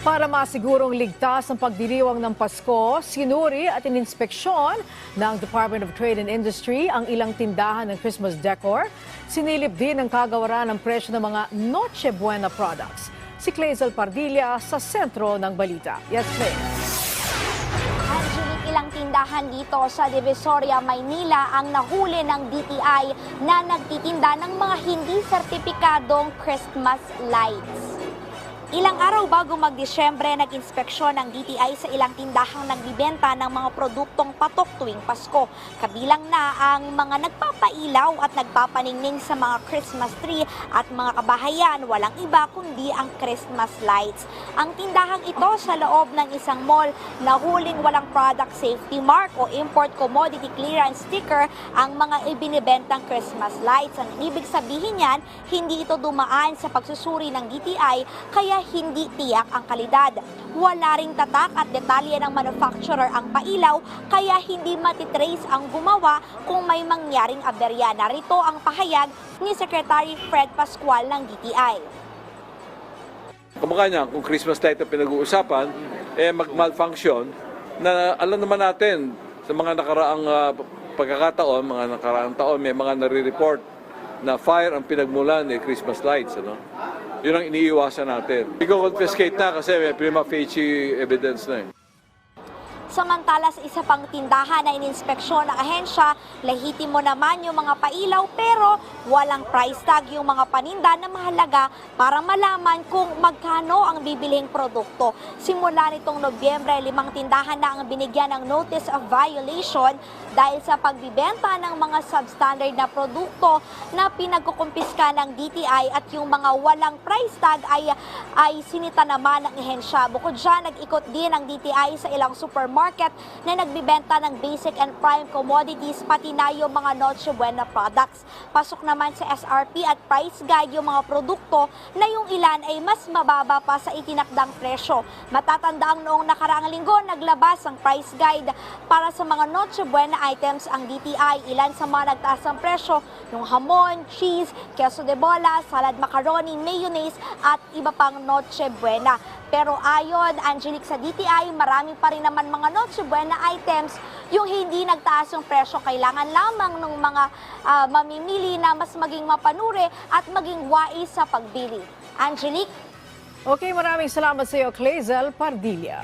Para masigurong ligtas ang pagdiriwang ng Pasko, sinuri at ininspeksyon ng Department of Trade and Industry ang ilang tindahan ng Christmas decor. Sinilip din ang kagawaran ng presyo ng mga Noche Buena products. Si Clazel Pardilla sa sentro ng balita. Yes, Clay. Angelique, ilang tindahan dito sa Divisoria, Maynila ang nahuli ng DTI na nagtitinda ng mga hindi sertipikadong Christmas lights. Ilang araw bago mag-Disyembre, nag-inspeksyon ng DTI sa ilang tindahang nagbibenta ng mga produktong patok tuwing Pasko. Kabilang na ang mga nagpapailaw at nagpapaningning sa mga Christmas tree at mga kabahayan, walang iba kundi ang Christmas lights. Ang tindahang ito sa loob ng isang mall, nahuling walang product safety mark o import commodity clearance sticker ang mga ibinibentang Christmas lights. Ang ibig sabihin niyan, hindi ito dumaan sa pagsusuri ng DTI, kaya hindi tiyak ang kalidad. Wala ring tatak at detalye ng manufacturer ang pailaw, kaya hindi matitrace ang gumawa kung may mangyaring aberya. Narito ang pahayag ni Secretary Fred Pascual ng DTI. Kumbaga niya, kung Christmas light ang pinag-uusapan, mag-malfunction, na alam naman natin sa mga nakaraang pagkakataon, mga nakaraang taon, may mga nare-report na fire ang pinagmulan ni Christmas lights. Yun ang iniiwasan natin. I-confiscate na kasi may prima facie evidence na . Samantala sa isa pang tindahan na ininspeksyon ng ahensya, lehitimo naman yung mga pailaw pero walang price tag yung mga paninda na mahalaga para malaman kung magkano ang bibiling produkto. Simula nitong Nobyembre, 5 tindahan na ang binigyan ng notice of violation dahil sa pagbibenta ng mga substandard na produkto na pinagkukumpiska ng DTI at yung mga walang price tag ay sinita naman ng ahensya. Bukod dyan, nag-ikot din ang DTI sa ilang supermarket na nagbibenta ng basic and prime commodities pati na yung mga Noche Buena products. Pasok naman sa SRP at price guide yung mga produkto na yung ilan ay mas mababa pa sa itinakdang presyo. Matatandaang noong nakaraang linggo, naglabas ang price guide para sa mga Noche Buena items ang DTI. Ilan sa mga nagtaas ng presyo, yung hamon, cheese, queso de bola, salad macaroni, mayonnaise at iba pang Noche Buena. Pero ayon, Angelique, sa DTI, marami pa rin naman mga Noche Buena items yung hindi nagtaas yung presyo. Kailangan lamang ng mga mamimili na mas maging mapanuri at maging wais sa pagbili. Angelique? Okay, maraming salamat sa iyo, Clazel Pardilla.